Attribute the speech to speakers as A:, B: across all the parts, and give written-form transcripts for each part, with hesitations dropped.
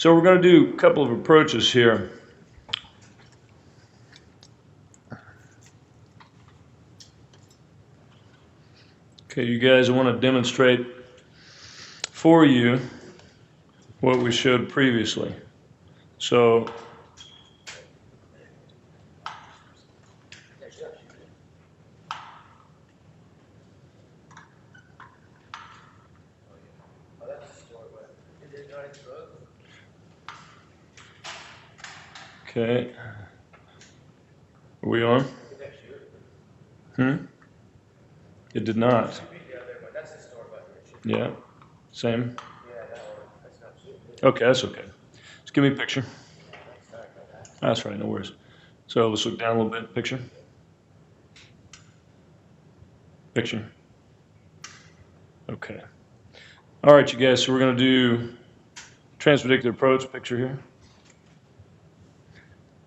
A: So we're going to do a couple of approaches here. Okay, you guys, I want to demonstrate for you what we showed previously. So okay, are we on? It did not. Yeah, same. Okay, that's okay. Just give me a picture. That's right, no worries. So let's look down a little bit. Picture. Picture. Okay. All right, you guys, so we're going to do transpedicular approach. Picture here.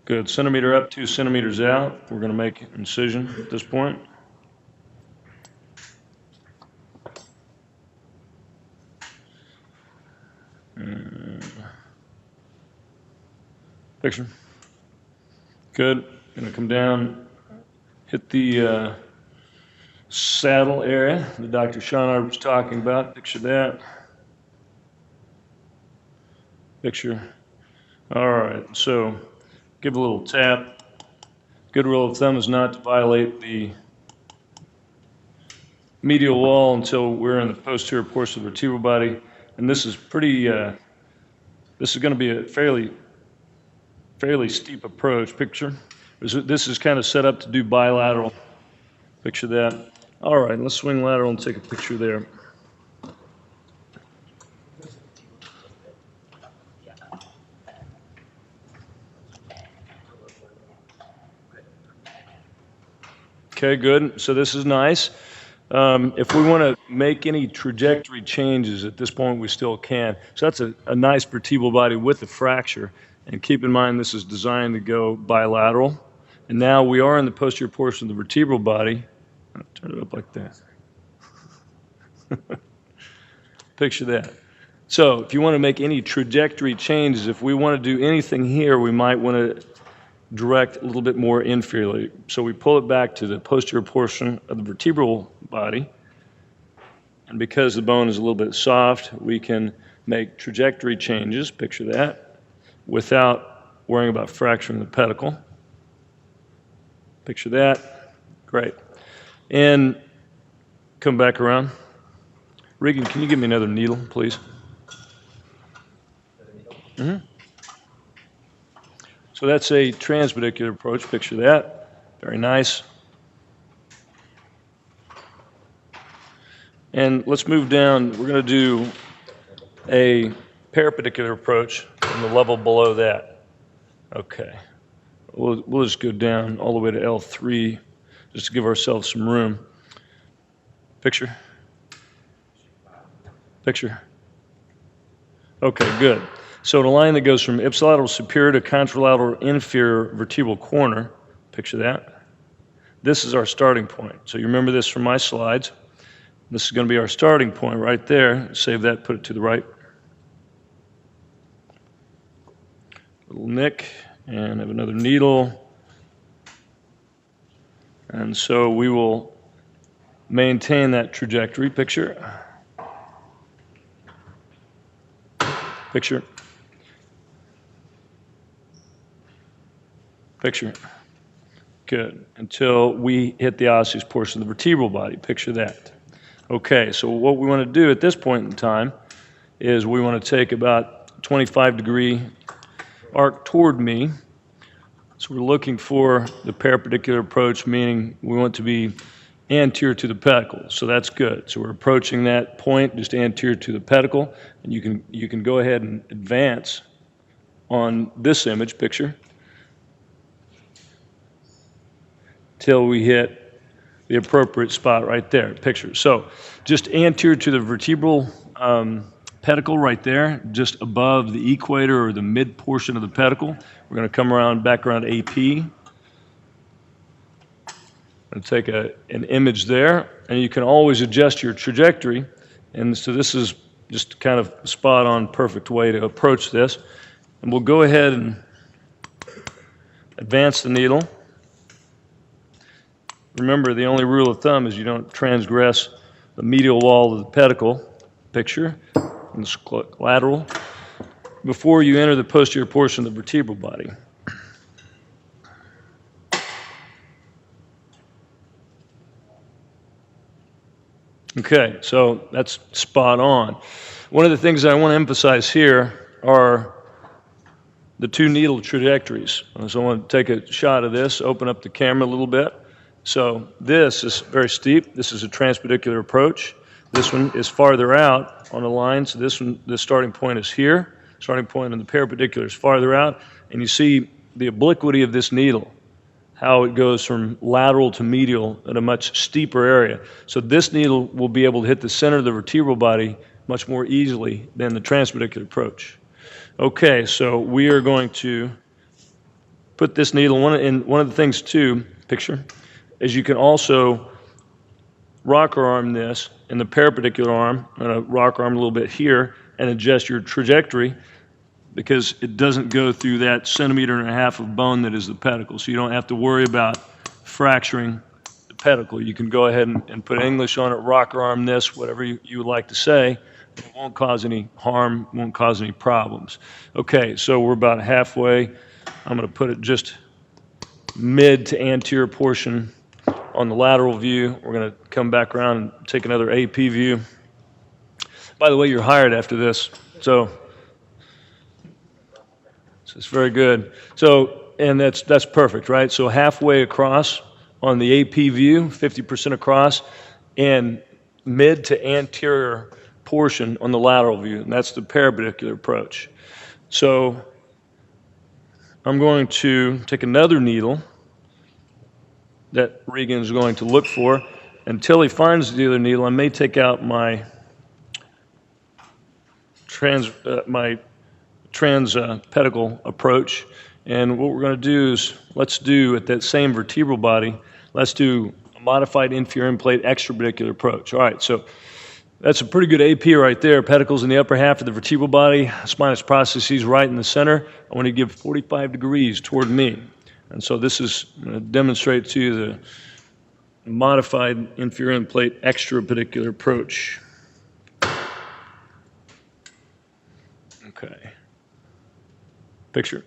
A: Good. Centimeter up, 2 centimeters out. We're going to make an incision at this point. Picture. Good. Going to come down, hit the saddle area that Dr. Shawn was talking about. Picture that. Picture. All right. So give a little tap. Good rule of thumb is not to violate the medial wall until we're in the posterior portion of the vertebral body. And this is pretty, this is going to be a fairly steep approach. Picture. This is kind of set up to do bilateral. Picture that. All right, let's swing lateral and take a picture there. Okay, good. So this is nice. If we want to make any trajectory changes at this point, we still can. So that's a nice vertebral body with a fracture. And keep in mind, this is designed to go bilateral. And now we are in the posterior portion of the vertebral body. I'll turn it up like that. Picture that. So if you want to make any trajectory changes, if we want to do anything here, we might want to direct a little bit more inferiorly. So we pull it back to the posterior portion of the vertebral body. And because the bone is a little bit soft, we can make trajectory changes, picture that, without worrying about fracturing the pedicle. Picture that. Great. And come back around. Regan, can you give me another needle, please? So that's a transpedicular approach. Picture that. Very nice. And let's move down. We're going to do a parapedicular approach from the level below that. Okay. We'll just go down all the way to L3 just to give ourselves some room. Picture. Picture. Okay, good. So the line that goes from ipsilateral superior to contralateral inferior vertebral corner, picture that. This is our starting point. So you remember this from my slides. This is going to be our starting point right there. Save that, put it to the right. Little nick, and have another needle. And so we will maintain that trajectory. Picture. Picture. Picture. Good. Until we hit the osseous portion of the vertebral body. Picture that. Okay, so what we want to do at this point in time is we want to take about 25-degree arc toward me. So we're looking for the parapedicular approach, meaning we want to be anterior to the pedicle. So that's good. So we're approaching that point just anterior to the pedicle, and you can go ahead and advance on this image picture till we hit the appropriate spot right there, picture. So just anterior to the vertebral pedicle right there, just above the equator or the mid portion of the pedicle. We're going to come around back around AP. And take an image there, and you can always adjust your trajectory. And so this is just kind of spot on, perfect way to approach this. And we'll go ahead and advance the needle. Remember, the only rule of thumb is you don't transgress the medial wall of the pedicle, picture, and the lateral, before you enter the posterior portion of the vertebral body. Okay, so that's spot on. One of the things I want to emphasize here are the two needle trajectories. So I want to take a shot of this, open up the camera a little bit. So this is very steep. This is a transpedicular approach. This one is farther out on the line. So this one, the starting point is here. Starting point in the perpendicular is farther out. And you see the obliquity of this needle, how it goes from lateral to medial at a much steeper area. So this needle will be able to hit the center of the vertebral body much more easily than the transpedicular approach. Okay, so we are going to put this needle, one of the things too, picture, is you can also rocker arm this in the perpendicular arm. I'm going to rocker arm a little bit here and adjust your trajectory, because it doesn't go through that 1.5 centimeters of bone that is the pedicle. So you don't have to worry about fracturing the pedicle. You can go ahead and put English on it, rocker arm this, whatever you would like to say. It won't cause any harm, won't cause any problems. Okay, so we're about halfway. I'm going to put it just mid to anterior portion on the lateral view. We're going to come back around and take another AP view. By the way, you're hired after this, so it's very good. So, and that's perfect, right? So halfway across on the AP view, 50% across, and mid to anterior portion on the lateral view, and that's the parapedicular approach. So I'm going to take another needle that Regan is going to look for. Until he finds the other needle, I may take out my transpedicular approach, and what we're going to do is, let's do at that same vertebral body, let's do a modified inferior end plate extrapedicular approach. All right, so that's a pretty good AP right there. Pedicles in the upper half of the vertebral body, spinous processes right in the center. I want to give 45 degrees toward me. And so this is going to demonstrate to you the modified inferior end plate extrapedicular approach. Okay. Picture.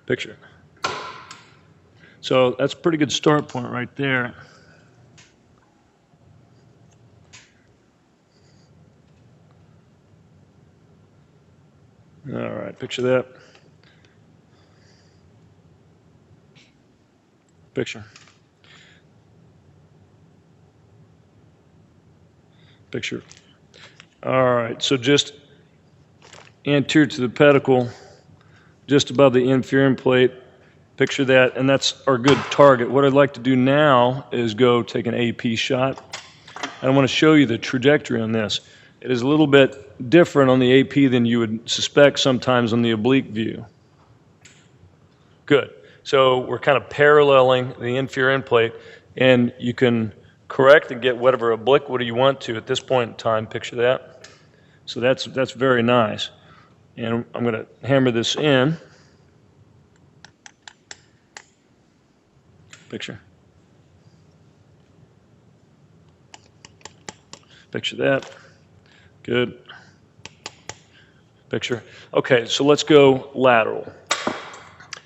A: Picture. So that's a pretty good start point right there. All right, picture that. Picture. Picture. All right, so just anterior to the pedicle, just above the inferior end plate. Picture that, and that's our good target. What I'd like to do now is go take an AP shot. And I want to show you the trajectory on this. It is a little bit different on the AP than you would suspect sometimes on the oblique view. Good. So we're kind of paralleling the inferior end plate, and you can correct and get whatever obliquity you want to at this point in time. Picture that. So that's very nice. And I'm going to hammer this in. Picture. Picture that. Good. Picture. Okay, so let's go lateral.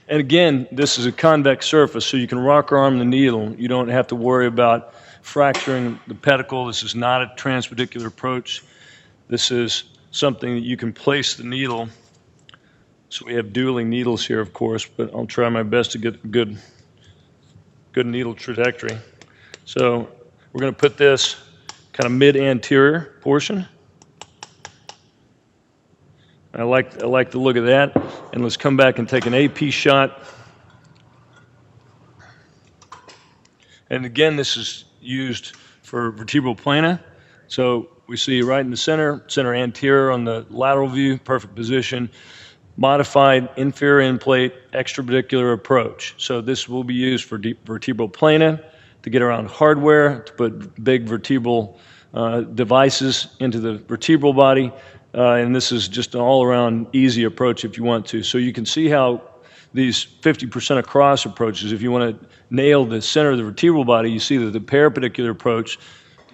A: And again, this is a convex surface, so you can rocker arm the needle. You don't have to worry about fracturing the pedicle. This is not a transpedicular approach. This is something that you can place the needle. So we have dueling needles here, of course, but I'll try my best to get a good needle trajectory. So we're going to put this kind of mid-anterior portion. I like the look of that. And let's come back and take an AP shot. And again, this is used for vertebral plana. So we see right in the center anterior on the lateral view, perfect position. Modified inferior end plate extrapedicular approach. So this will be used for vertebral plana, to get around hardware, to put big vertebral devices into the vertebral body, and this is just an all-around easy approach if you want to. So you can see how these 50% across approaches, if you want to nail the center of the vertebral body, you see that the parapedicular approach,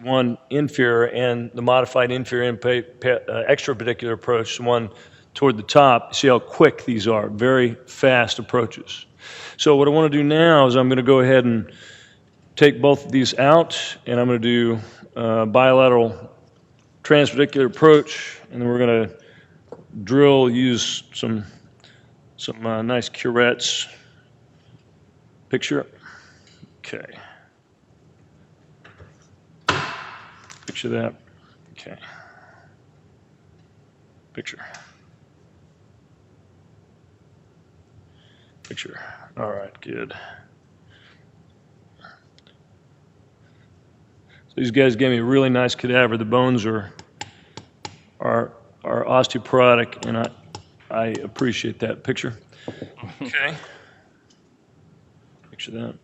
A: one inferior, and the modified inferior extra-pedicular approach, the one toward the top, you see how quick these are, very fast approaches. So what I want to do now is I'm going to go ahead and take both of these out, and I'm going to do bilateral transpedicular approach, and then we're going to drill, use some nice curettes. Picture. Okay. Picture that. Okay. Picture. Picture. All right, good. So these guys gave me a really nice cadaver. The bones are osteoporotic, and I appreciate that. Picture. Okay. Picture that.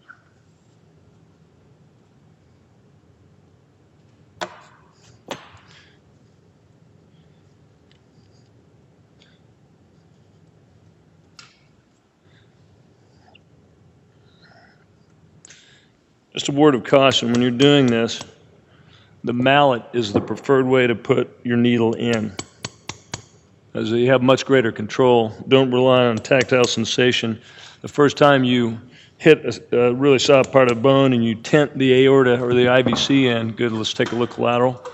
A: Just a word of caution, when you're doing this, the mallet is the preferred way to put your needle in, as you have much greater control. Don't rely on tactile sensation. The first time you hit a really soft part of bone and you tent the aorta or the IVC in, good, let's take a look lateral,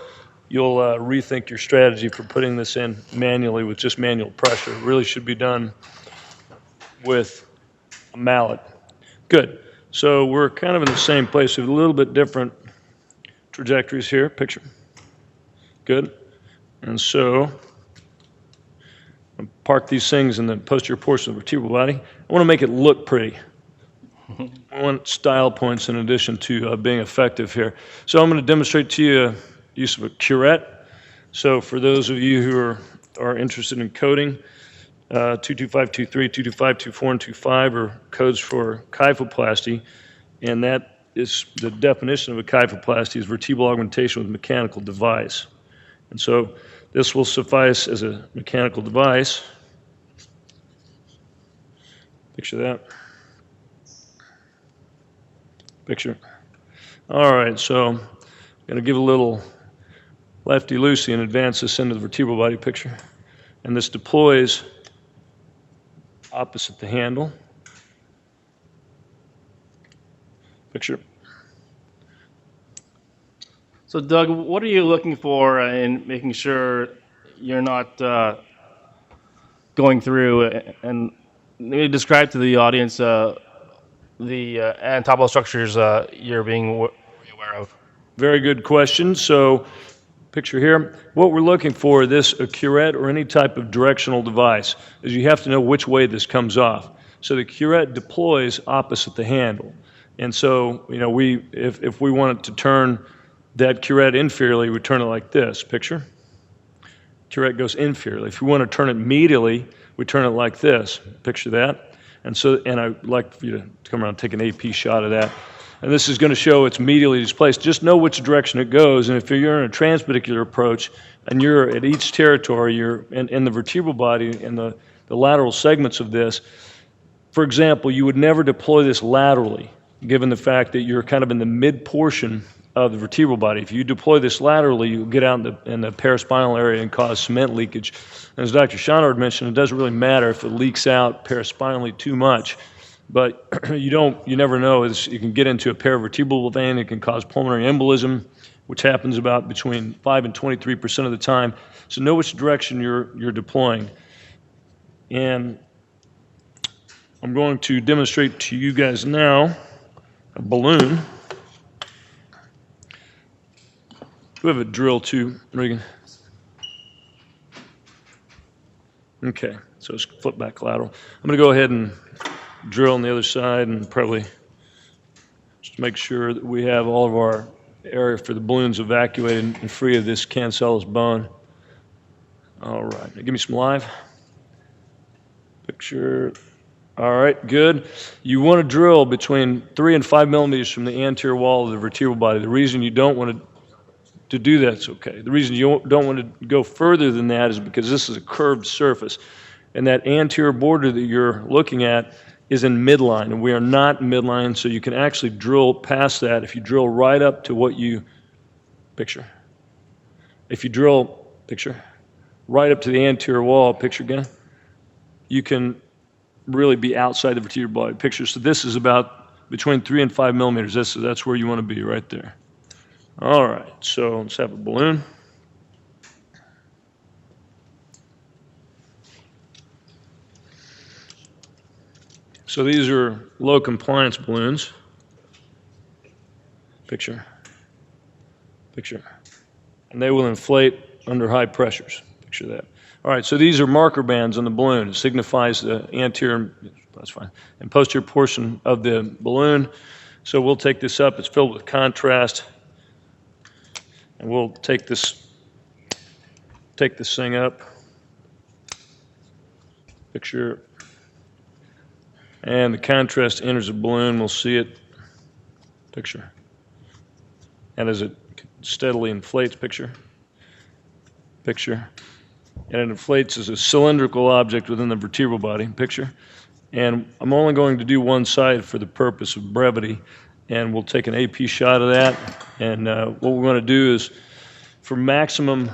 A: you'll rethink your strategy for putting this in manually with just manual pressure. It really should be done with a mallet. Good. So we're kind of in the same place. We have a little bit different trajectories here. Picture. Good. And so I'll park these things in the posterior portion of the vertebral body. I want to make it look pretty. I want style points in addition to being effective here. So I'm going to demonstrate to you use of a curette. So for those of you who are interested in coding, 22523, 22524, and 25 are codes for kyphoplasty, and that is the definition of a kyphoplasty is vertebral augmentation with mechanical device. And so this will suffice as a mechanical device. Picture that. Picture. All right, so I'm going to give a little lefty-loosey and advance this into the vertebral body picture. And this deploys opposite the handle. Picture.
B: So Doug, what are you looking for in making sure you're not going through and maybe describe to the audience the anatomical structures you're being aware of?
A: Very good question. So picture here, what we're looking for, a curette or any type of directional device, is you have to know which way this comes off. So the curette deploys opposite the handle. And so, you know, if we wanted to turn that curette inferiorly, we turn it like this. Picture. Curette goes inferiorly. If we want to turn it medially, we turn it like this. Picture that. And I'd like for you to come around and take an AP shot of that. And this is going to show it's medially displaced. Just know which direction it goes. And if you're in a transpedicular approach and you're at each territory, you're in the vertebral body and the lateral segments of this, for example, you would never deploy this laterally, given the fact that you're kind of in the mid portion of the vertebral body. If you deploy this laterally, you'll get out in the paraspinal area and cause cement leakage. And as Dr. Schonard mentioned, it doesn't really matter if it leaks out paraspinally too much. But you never know. You can get into a paravertebral vein. It can cause pulmonary embolism, which happens about between 5 and 23% of the time. So know which direction you're deploying. And I'm going to demonstrate to you guys now a balloon. Do we have a drill too, Regan? Okay, so it's flip back lateral. I'm going to go ahead and drill on the other side and probably just make sure that we have all of our area for the balloons evacuated and free of this cancellous bone. All right, now give me some live. Picture. All right, good. You want to drill between 3 and 5 millimeters from the anterior wall of the vertebral body. The reason you don't want to to do that's okay. The reason you don't want to go further than that is because this is a curved surface, and that anterior border that you're looking at is in midline, and we are not in midline, so you can actually drill past that. If you drill right up to what you picture, if you drill right up to the anterior wall, picture again, you can really be outside the vertebral body picture. So this is about between 3 and 5 millimeters. That's where you want to be, right there. All right, so let's have a balloon. So these are low compliance balloons. Picture. And they will inflate under high pressures. Picture that. All right, so these are marker bands on the balloon. It signifies the anterior, that's fine, and posterior portion of the balloon. So we'll take this up. It's filled with contrast. And we'll take this thing up. Picture. And the contrast enters the balloon. We'll see it. Picture. And as it steadily inflates, picture. And it inflates as a cylindrical object within the vertebral body, picture. And I'm only going to do one side for the purpose of brevity, and we'll take an AP shot of that. And what we want to do is, for maximum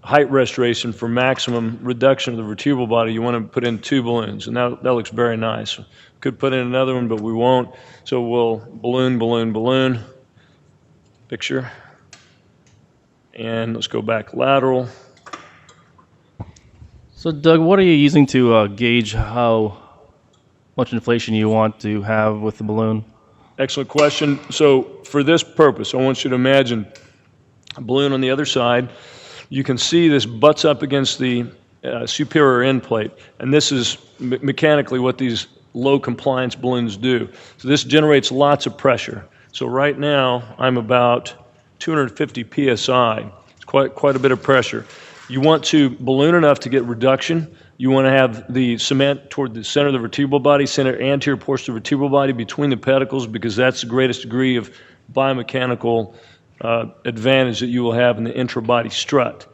A: height restoration, for maximum reduction of the vertebral body, you want to put in 2 balloons, and that looks very nice. Could put in another one, but we won't. So we'll balloon, picture. And let's go back lateral.
B: So Doug, what are you using to gauge how much inflation you want to have with the balloon?
A: Excellent question. So for this purpose, I want you to imagine a balloon on the other side. You can see this butts up against the superior end plate, and this is mechanically what these low compliance balloons do. So this generates lots of pressure. So right now I'm about 250 psi. It's quite a bit of pressure. You want to balloon enough to get reduction. You want to have the cement toward the center of the vertebral body, center anterior portion of the vertebral body between the pedicles, because that's the greatest degree of biomechanical advantage that you will have in the intra-body strut.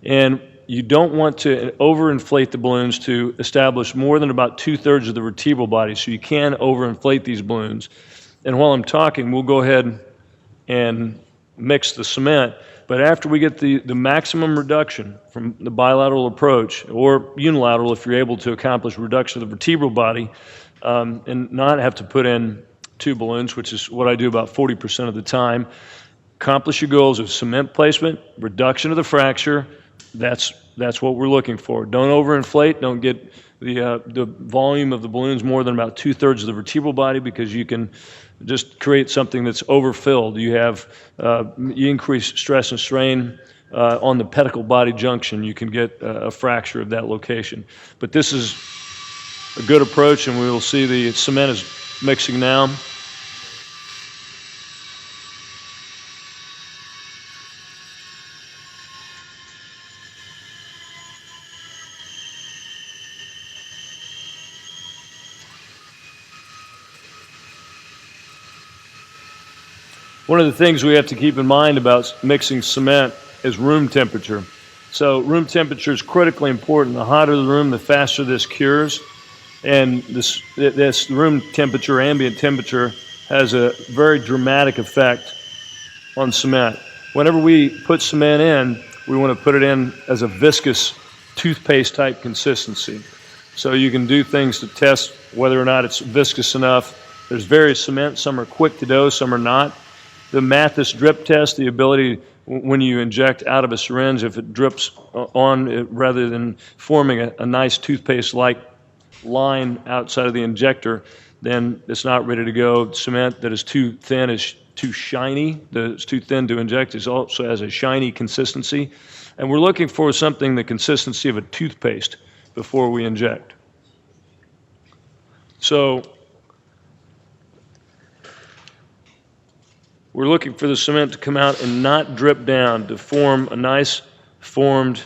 A: And you don't want to overinflate the balloons to establish more than about 2/3 of the vertebral body, so you can overinflate these balloons. And while I'm talking, we'll go ahead and mix the cement. But after we get the maximum reduction from the bilateral approach, or unilateral if you're able to accomplish reduction of the vertebral body, and not have to put in 2 balloons, which is what I do about 40% of the time, accomplish your goals of cement placement, reduction of the fracture. That's what we're looking for. Don't overinflate. Don't get the volume of the balloons more than about 2/3 of the vertebral body, because you can just create something that's overfilled. You increase stress and strain on the pedicle body junction. You can get a fracture of that location. But this is a good approach, and we will see the cement is mixing now. One of the things we have to keep in mind about mixing cement is room temperature. So room temperature is critically important. The hotter the room, the faster this cures. And this room temperature, ambient temperature, has a very dramatic effect on cement. Whenever we put cement in, we want to put it in as a viscous toothpaste type consistency. So you can do things to test whether or not it's viscous enough. There's various cements. Some are quick to dose, some are not. The Mathis drip test, the ability when you inject out of a syringe, if it drips on it, rather than forming a nice toothpaste-like line outside of the injector, then it's not ready to go. Cement that is too thin is too shiny. That's too thin to inject is also has a shiny consistency. And we're looking for something the consistency of a toothpaste before we inject. So we're looking for the cement to come out and not drip down, to form a nice formed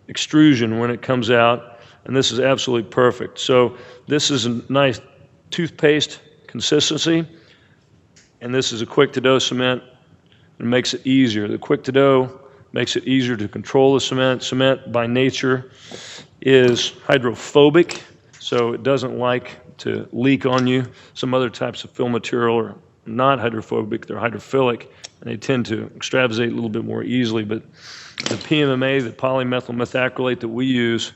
A: extrusion when it comes out, and this is absolutely perfect. So this is a nice toothpaste consistency, and this is a quick to dose cement and makes it easier. The quick to dough makes it easier to control the cement. Cement by nature is hydrophobic, so it doesn't like to leak on you. Some other types of fill material are not hydrophobic, they're hydrophilic, and they tend to extravasate a little bit more easily. But the PMMA, the polymethyl methacrylate that we use,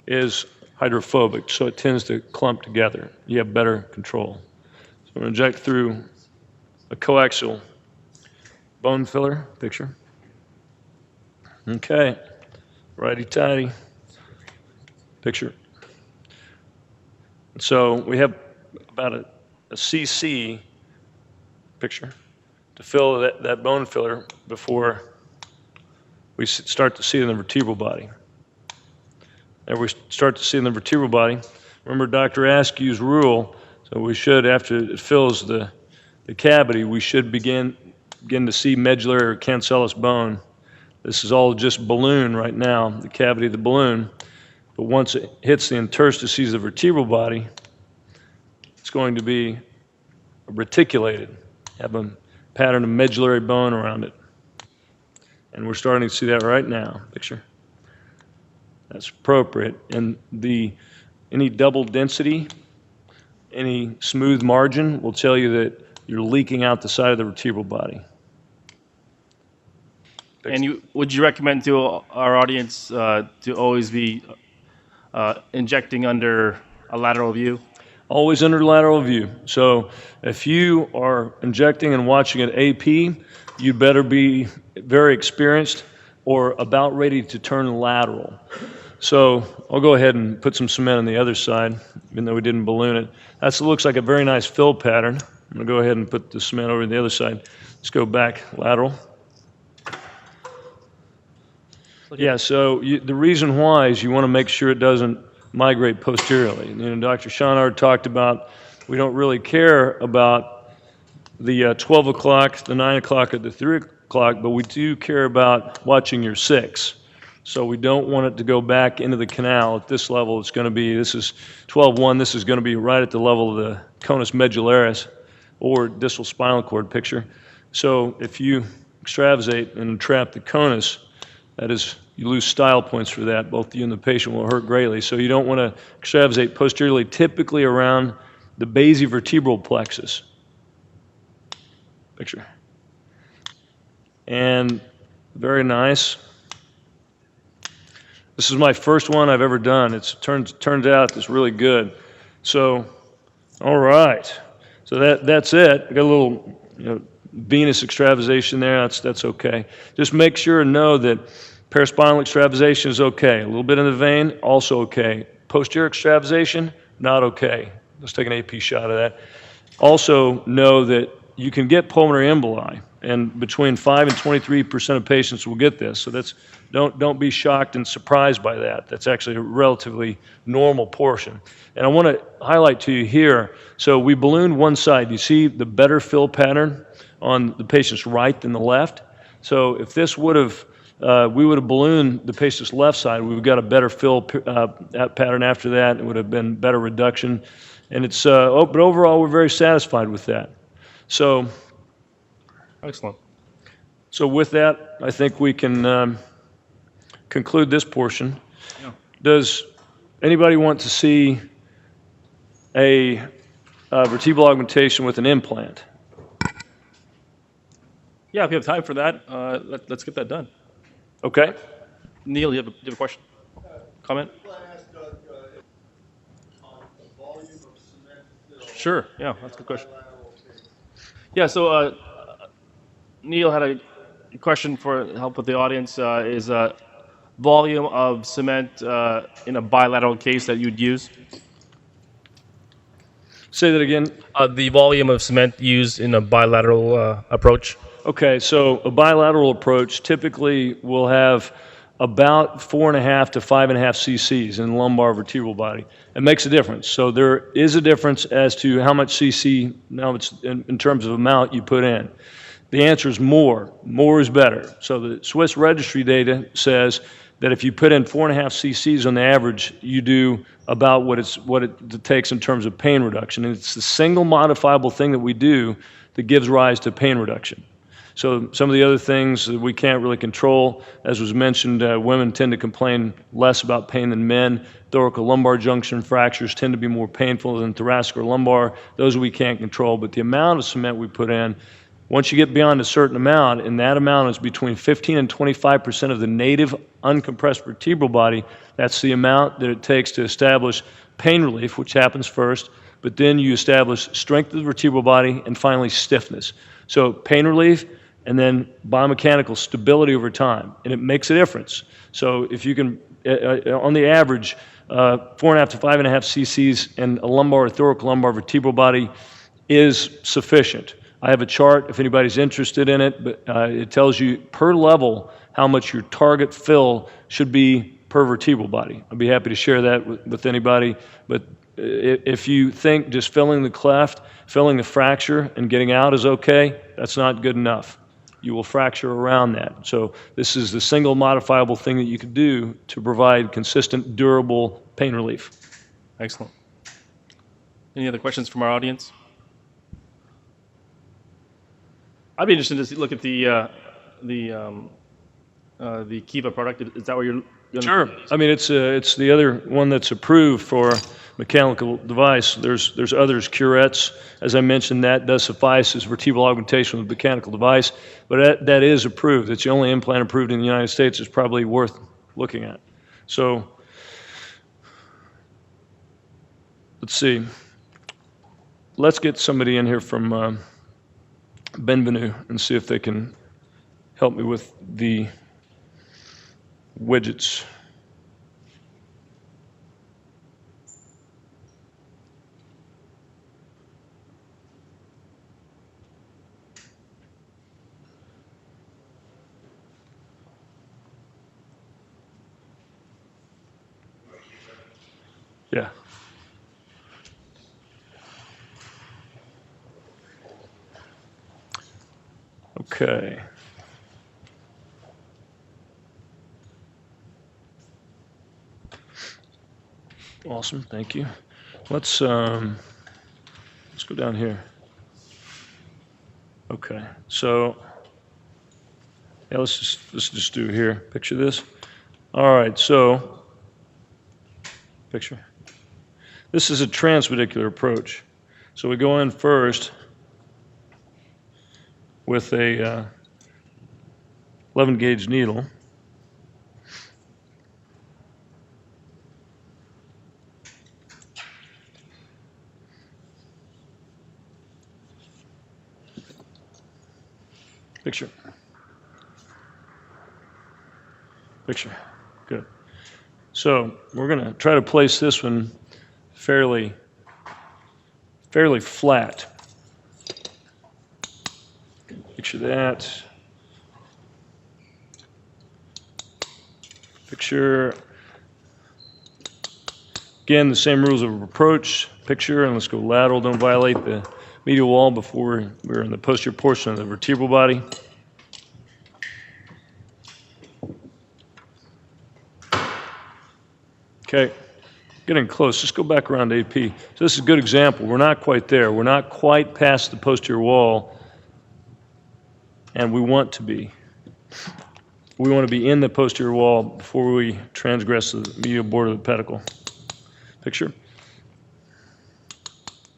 A: is hydrophobic, so it tends to clump together. You have better control. So I'm going to inject through a coaxial bone filler, picture. Okay, righty-tighty, picture. So we have about a cc, picture, to fill that bone filler before we start to see it in the vertebral body. And we start to see in the vertebral body, remember Dr. Askew's rule, so we should, after it fills the cavity, we should begin to see medullary or cancellous bone. This is all just balloon right now, the cavity of the balloon. But once it hits the interstices of the vertebral body, it's going to be reticulated, have a pattern of medullary bone around it. And we're starting to see that right now, picture. That's appropriate. And any double density, any smooth margin will tell you that you're leaking out the side of the vertebral body.
B: And would you recommend to our audience to always be injecting under a lateral view?
A: Always under lateral view. So if you are injecting and watching an AP, you better be very experienced or about ready to turn lateral. So I'll go ahead and put some cement on the other side, even though we didn't balloon it. That looks like a very nice fill pattern. I'm going to go ahead and put the cement over the other side. Let's go back lateral. Yeah, so the reason why is you want to make sure it doesn't migrate posteriorly. You know, Dr. Schonard talked about we don't really care about the 12 o'clock, the 9 o'clock, or the 3 o'clock, but we do care about watching your 6. So we don't want it to go back into the canal. At this level, it's going to be, this is 12-1, this is going to be right at the level of the conus medullaris or distal spinal cord picture. So if you extravasate and trap the conus, that is, you lose style points for that. Both you and the patient will hurt greatly. So you don't want to extravasate posteriorly, typically around the basivertebral plexus. Picture. And very nice. This is my first one I've ever done. It turns out it's really good. So, all right. So that's it. I got a little venous extravasation there. That's okay. Just make sure and know that paraspinal extravasation is okay. A little bit in the vein, also okay. Posterior extravasation, not okay. Let's take an AP shot of that. Also know that you can get pulmonary emboli, and between 5 and 23% of patients will get this. So don't be shocked and surprised by that. That's actually a relatively normal portion. And I want to highlight to you here, so we ballooned one side. You see the better fill pattern on the patient's right than the left. So if this would have, we would have ballooned the patient's left side, we would have got a better fill pattern after that. It would have been better reduction. And it's, but overall, we're very satisfied with that. So,
B: excellent.
A: So with that, I think we can conclude this portion. Yeah. Does anybody want to see a vertebral augmentation with an implant?
B: Yeah, if you have time for that, let's get that done.
A: Okay.
B: Neil, you have a question? Comment? Sure. Yeah, that's a good question. Yeah. So Neil had a question for help with the audience. Is volume of cement in a bilateral case that you'd use?
A: Say that again.
B: The volume of cement used in a bilateral approach.
A: Okay, so a bilateral approach typically will have about 4.5 to 5.5 cc's in the lumbar vertebral body. It makes a difference. So there is a difference as to how much cc, now it's in terms of amount you put in. The answer is more. More is better. So the Swiss registry data says that if you put in 4.5 cc's on the average, you do about what it takes in terms of pain reduction. And it's the single modifiable thing that we do that gives rise to pain reduction. So some of the other things that we can't really control, as was mentioned, women tend to complain less about pain than men. Thoracolumbar junction fractures tend to be more painful than thoracic or lumbar. Those we can't control, but the amount of cement we put in, once you get beyond a certain amount, and that amount is between 15 and 25% of the native uncompressed vertebral body, that's the amount that it takes to establish pain relief, which happens first, but then you establish strength of the vertebral body and finally stiffness. So pain relief and then biomechanical stability over time, and it makes a difference. So if you can, on the average, 4.5 to 5.5 cc's in a lumbar or thoracolumbar vertebral body is sufficient. I have a chart if anybody's interested in it, but it tells you per level how much your target fill should be per vertebral body. I'd be happy to share that with anybody, but if you think just filling the cleft, filling the fracture, and getting out is okay, that's not good enough. You will fracture around that. So this is the single modifiable thing that you can do to provide consistent, durable pain relief.
B: Excellent. Any other questions from our audience? I'd be interested to look at the Kiva product. Is that what you're?
A: Sure. I mean, it's the other one that's approved for mechanical device. There's others, curettes, as I mentioned, that does suffice as vertebral augmentation with mechanical device, but that is approved. It's the only implant approved in the United States. It's probably worth looking at. So let's see. Let's get somebody in here from Benvenue and see if they can help me with the widgets. Yeah. Okay. Awesome, thank you. Let's go down here. Okay, so yeah, let's just do here. Picture this. All right, so picture. This is a transpedicular approach. So we go in first with a 11 gauge needle. Picture. Picture. Good. So we're going to try to place this one fairly flat. Picture that. Picture. Again, the same rules of approach. Picture, and let's go lateral. Don't violate the medial wall before we're in the posterior portion of the vertebral body. Okay, getting close. Just go back around to AP. So this is a good example. We're not quite there. We're not quite past the posterior wall, and we want to be. We want to be in the posterior wall before we transgress the medial border of the pedicle. Picture.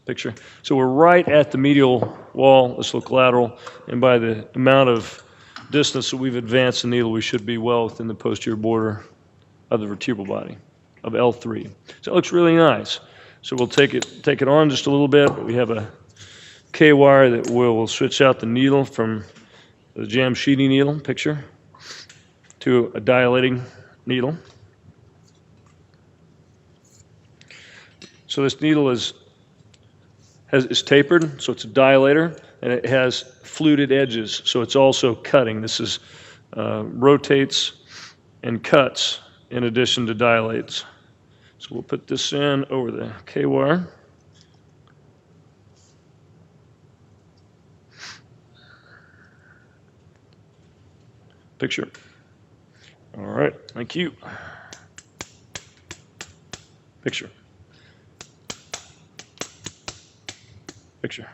A: Picture. So we're right at the medial wall. Let's look lateral. And by the amount of distance that we've advanced the needle, we should be well within the posterior border of the vertebral body of L3. So it looks really nice. So we'll take it on just a little bit. We have a K-wire that will switch out the needle from the Jamshidi needle, picture, to a dilating needle. So this needle is tapered, so it's a dilator, and it has fluted edges, so it's also cutting. This is rotates and cuts in addition to dilates. So we'll put this in over the K-wire. Picture. All right, thank you. Picture. Picture.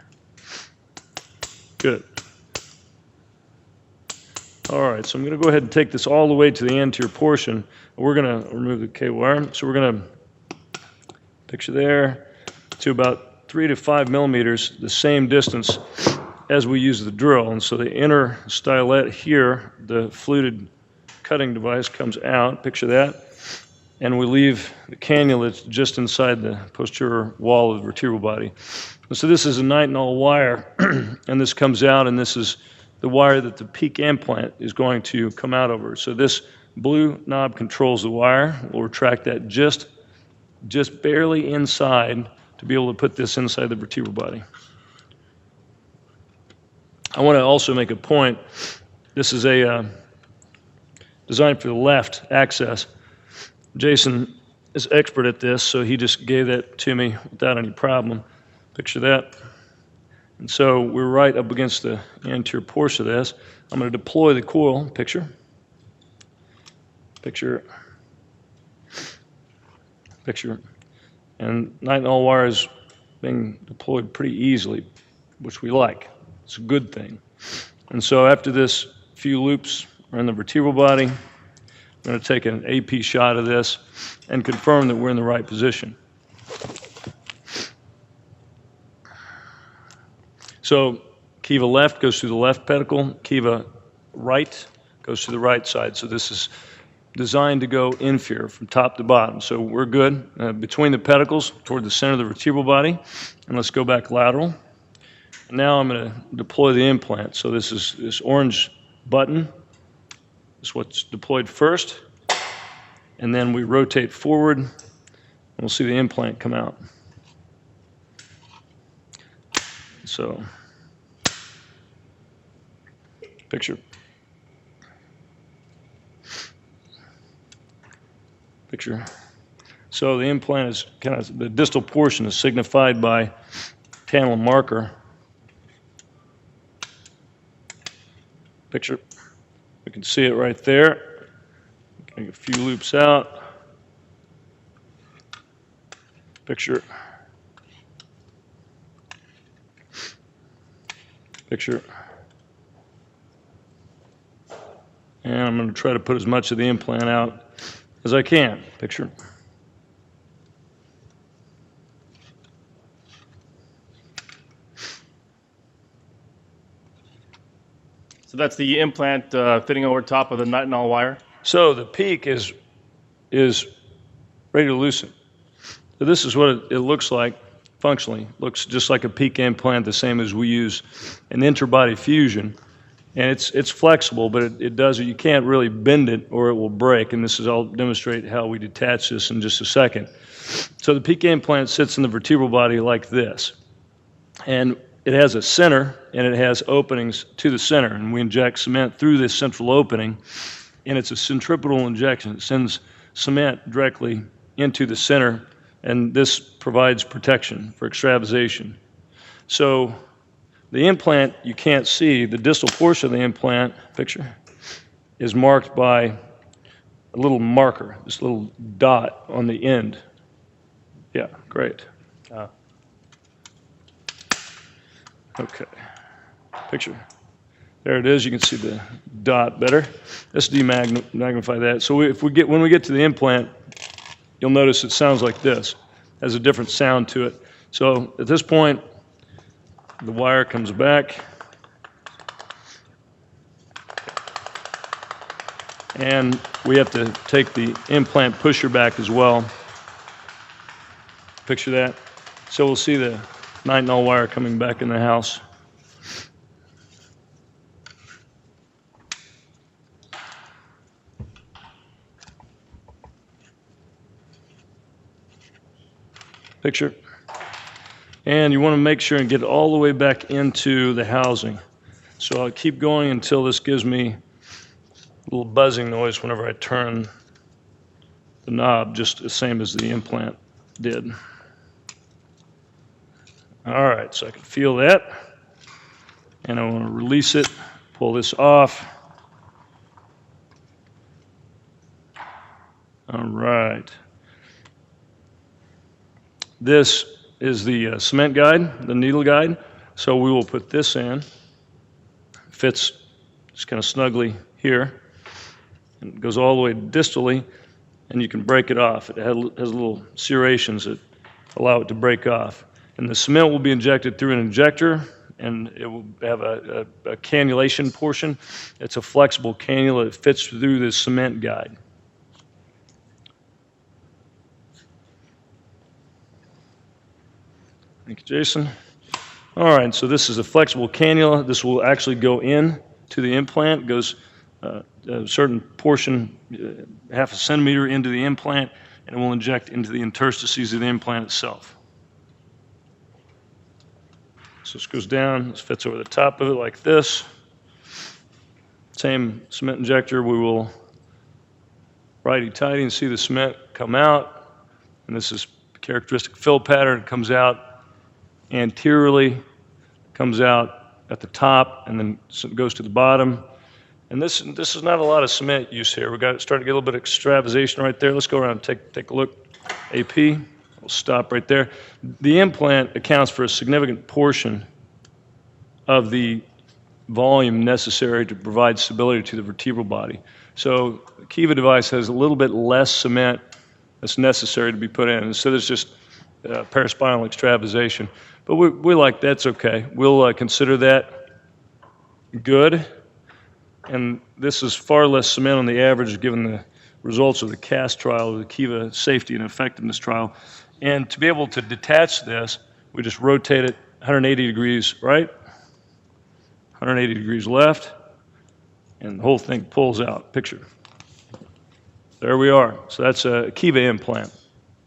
A: Good. All right, so I'm going to go ahead and take this all the way to the anterior portion. We're going to remove the cable arm. So we're going to picture there to about 3 to 5 millimeters, the same distance as we use the drill. And so the inner stylet here, the fluted cutting device comes out, picture that, and we leave the cannula just inside the posterior wall of the vertebral body. And so this is a nitinol wire, and this comes out, and this is the wire that the PEEK implant is going to come out over. So this blue knob controls the wire. We'll retract that just barely inside to be able to put this inside the vertebral body. I want to also make a point. This is a designed for the left access. Jason is expert at this, so he just gave that to me without any problem. Picture that. And so we're right up against the anterior portion of this. I'm going to deploy the coil. Picture. And nitinol wire is being deployed pretty easily, which we like. It's a good thing. And so after this few loops are in the vertebral body, I'm going to take an AP shot of this and confirm that we're in the right position. So Kiva left goes through the left pedicle, Kiva right goes to the right side. So this is designed to go inferior from top to bottom. So we're good between the pedicles toward the center of the vertebral body. And let's go back lateral. And now I'm going to deploy the implant. So this is this orange button. This is what's deployed first. And then we rotate forward, and we'll see the implant come out. So, picture. So the implant is kind of, the distal portion is signified by tantalum marker. Picture. We can see it right there. Getting a few loops out. Picture. And I'm going to try to put as much of the implant out as I can. Picture.
B: So that's the implant fitting over top of the nitinol wire?
A: So the PEEK is ready to loosen. So this is what it looks like functionally. Looks just like a PEEK implant, the same as we use an interbody fusion. And it's flexible, but it does, you can't really bend it or it will break. And this is, I'll demonstrate how we detach this in just a second. So the PEEK implant sits in the vertebral body like this. And it has a center, and it has openings to the center. And we inject cement through this central opening, and it's a centripetal injection. It sends cement directly into the center, and this provides protection for extravasation. So the implant, you can't see, the distal portion of the implant, picture, is marked by a little marker, this little dot on the end. Yeah, great. Okay, picture. There it is, you can see the dot better. Let's demagnify that. So when we get to the implant, you'll notice it sounds like this. It has a different sound to it. So at this point, the wire comes back. And we have to take the implant pusher back as well. Picture that. So we'll see the nitinol wire coming back in the house. Picture. And you want to make sure and get it all the way back into the housing. So I'll keep going until this gives me a little buzzing noise whenever I turn the knob, just the same as the implant did. All right, so I can feel that. And I want to release it, pull this off. All right. This is the cement guide, the needle guide. So we will put this in. fits just kind of snugly here, and it goes all the way distally, and you can break it off. It has little serrations that allow it to break off. And the cement will be injected through an injector, and it will have a cannulation portion. It's a flexible cannula that fits through this cement guide. Thank you, Jason. All right, so this is a flexible cannula. This will actually go in to the implant. It goes a certain portion, half a centimeter into the implant, and it will inject into the interstices of the implant itself. So this goes down, this fits over the top of it like this. Same cement injector, we will righty-tighty and see the cement come out. And this is characteristic fill pattern. It comes out anteriorly, comes out at the top, and then goes to the bottom. And this is not a lot of cement use here. We've got starting to get a little bit of extravasation right there. Let's go around and take a look. AP, we'll stop right there. The implant accounts for a significant portion of the volume necessary to provide stability to the vertebral body. So the Kiva device has a little bit less cement that's necessary to be put in. And so there's just paraspinal extravasation. But we like that's okay. We'll consider that good. And this is far less cement on the average given the results of the CAST trial, the Kiva safety and effectiveness trial. And to be able to detach this, we just rotate it 180 degrees right, 180 degrees left, and the whole thing pulls out. Picture. There we are. So that's a Kiva implant.